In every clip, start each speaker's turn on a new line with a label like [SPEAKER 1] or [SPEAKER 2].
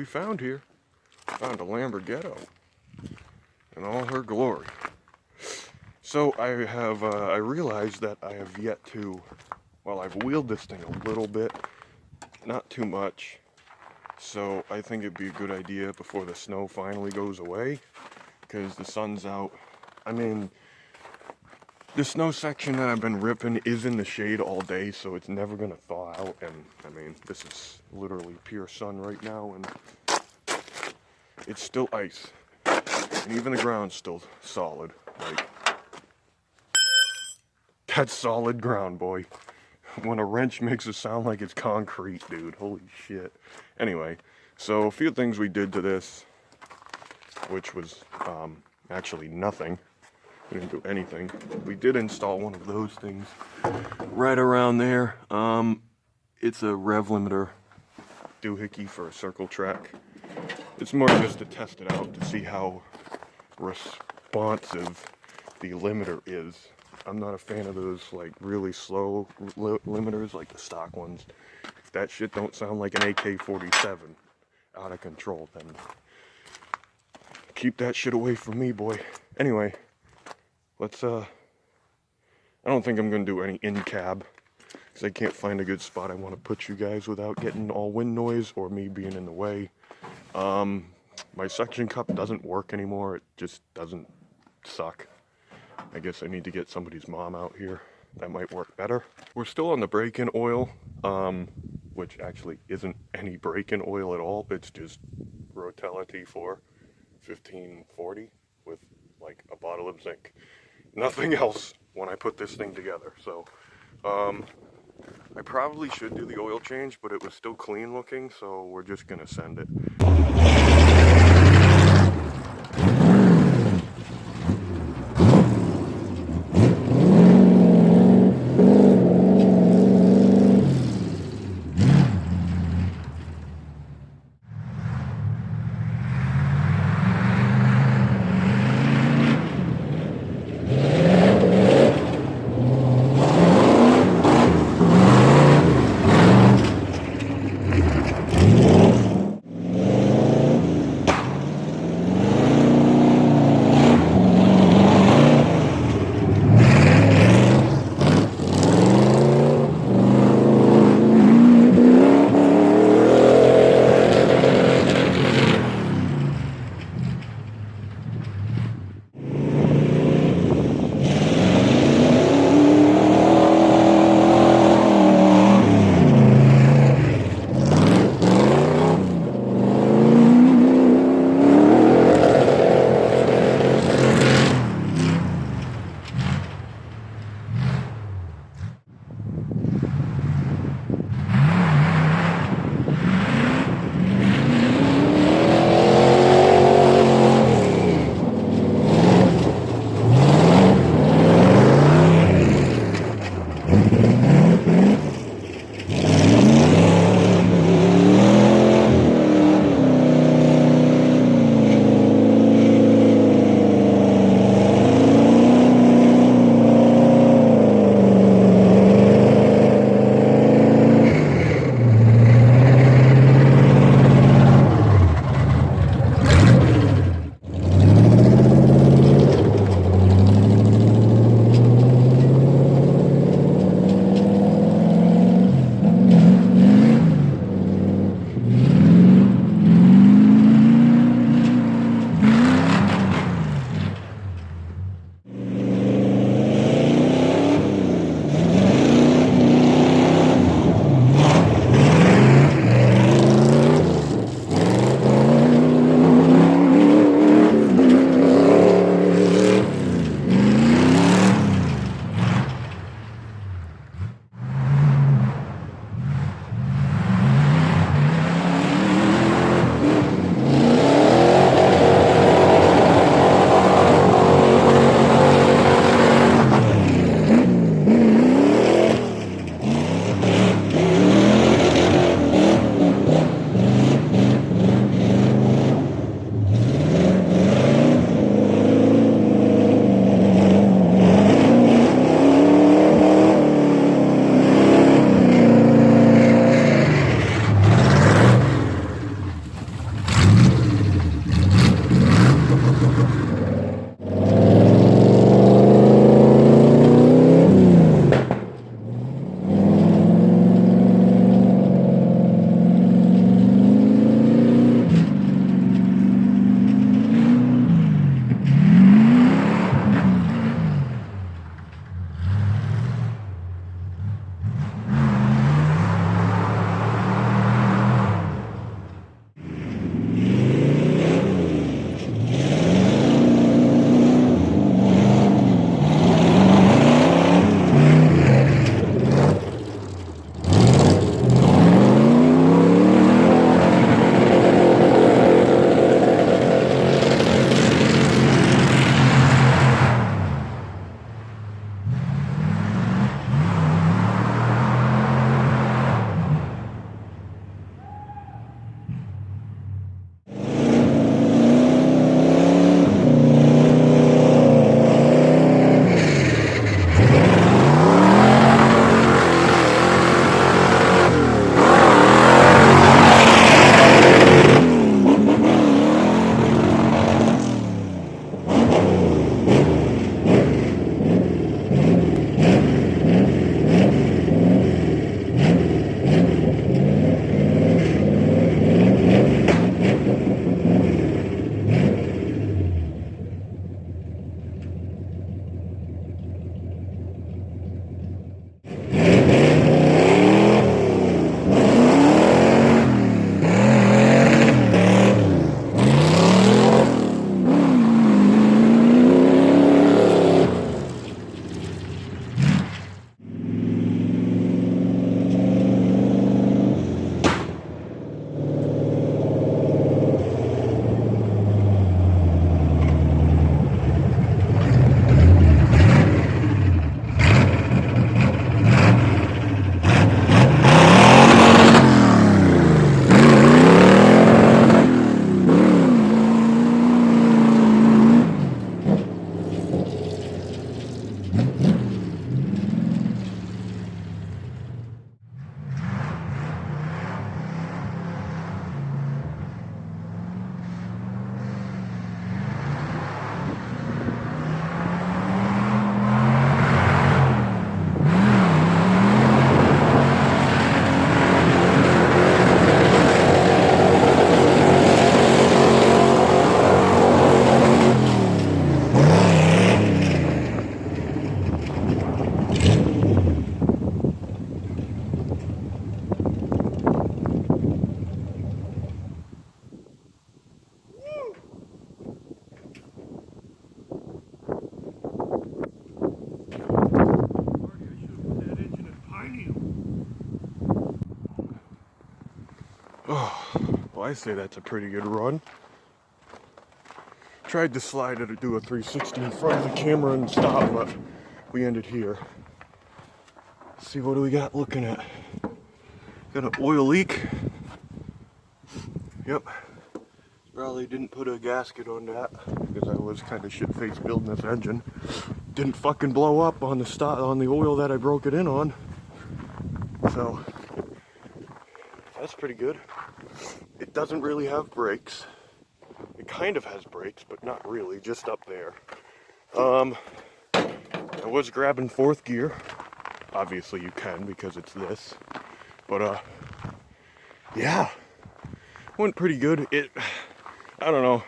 [SPEAKER 1] we found here. Found a Lamborghini in all her glory. So I realized that I have yet to, well, I've wheeled this thing a little bit, not too much. So I think it'd be a good idea before the snow finally goes away, because the sun's out. I mean, the snow section that I've been ripping is in the shade all day, so it's never gonna thaw out. And I mean, this is literally pure sun right now, and it's still ice. And even the ground's still solid. Like, that's solid ground, boy. When a wrench makes it sound like it's concrete, dude. Holy shit. Anyway, so a few things we did to this, which was actually nothing. We didn't do anything. We did install one of those things right around there. It's a rev limiter doohickey for a circle track. It's more just to test it out to see how responsive the limiter is. I'm not a fan of those like really slow limiters like the stock ones. If that shit don't sound like an AK-47 out of control, then keep that shit away from me, boy. Anyway, let's I don't think I'm gonna do any in-cab because I can't find a good spot I want to put you guys without getting all wind noise or me being in the way. My suction cup doesn't work anymore. It just doesn't suck. I guess I need to get somebody's mom out here. That might work better. We're still on the break-in oil, which actually isn't any break-in oil at all. It's just Rotella T4 1540 with like a bottle of zinc. Nothing else when I put this thing together. So I probably should do the oil change, but it was still clean looking, so we're just gonna send it. Oh, well, I say that's a pretty good run. Tried to slide it or do a 360 in front of the camera and stop, but we ended here. Let's see, what do we got looking at? Got an oil leak. Yep. Probably didn't put a gasket on that because I was kind of shit-faced building this engine. Didn't fucking blow up on the oil that I broke it in on. So that's pretty good. It doesn't really have brakes. It kind of has brakes, but not really, just up there. I was grabbing fourth gear. Obviously you can because it's this. But yeah. Went pretty good. I don't know.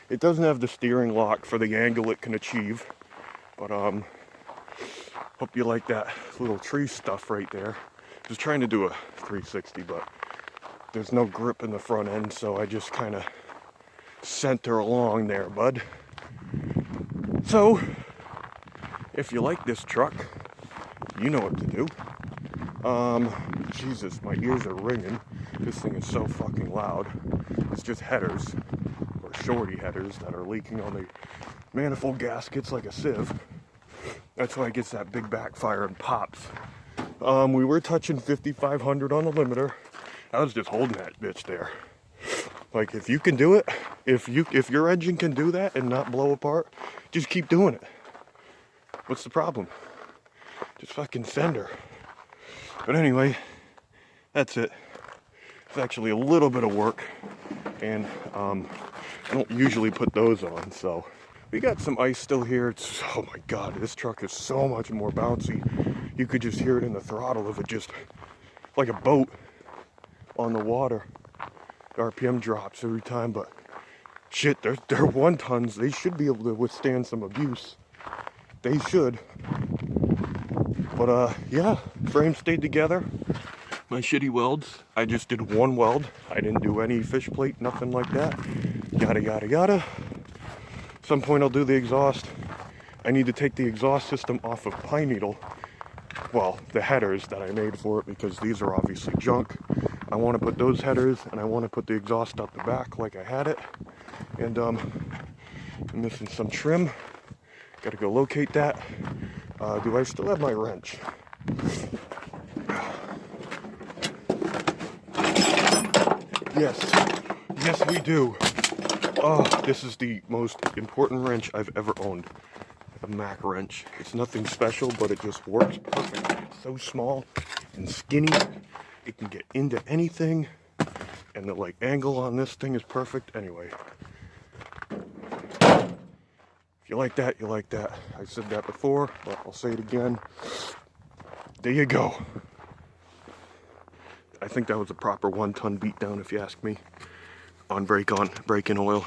[SPEAKER 1] It doesn't have the steering lock for the angle it can achieve. But hope you like that little tree stuff right there. Just trying to do a 360, but there's no grip in the front end, so I just kind of center along there, bud. So, if you like this truck, you know what to do. Jesus, my ears are ringing. This thing is so fucking loud. It's just headers, or shorty headers, that are leaking on the manifold gaskets like a sieve. That's why it gets that big backfire and pops. We were touching 5,500 on the limiter. I was just holding that bitch there. Like, if you can do it, if your engine can do that and not blow apart, just keep doing it. What's the problem? Just fucking send her. But anyway, that's it. It's actually a little bit of work, and I don't usually put those on, so. We got some ice still here. Oh my god, this truck is so much more bouncy. You could just hear it in the throttle if it just, like a boat on the water. The RPM drops every time, but shit, they're 1-tons. They should be able to withstand some abuse. They should. But yeah, frame stayed together. My shitty welds, I just did one weld. I didn't do any fish plate, nothing like that. Yada yada yada. Some point I'll do the exhaust. I need to take the exhaust system off of Pine Needle. Well, the headers that I made for it, because these are obviously junk. I want to put those headers, and I want to put the exhaust up the back like I had it. And I'm missing some trim. Got to go locate that. Do I still have my wrench? Yes we do. Oh, this is the most important wrench I've ever owned. A Mac wrench. It's nothing special, but it just works perfect. It's so small and skinny. It can get into anything. And the angle on this thing is perfect. Anyway. If you like that, you like that. I said that before, but I'll say it again. There you go. I think that was a proper 1-ton beatdown, if you ask me. On brake-in oil.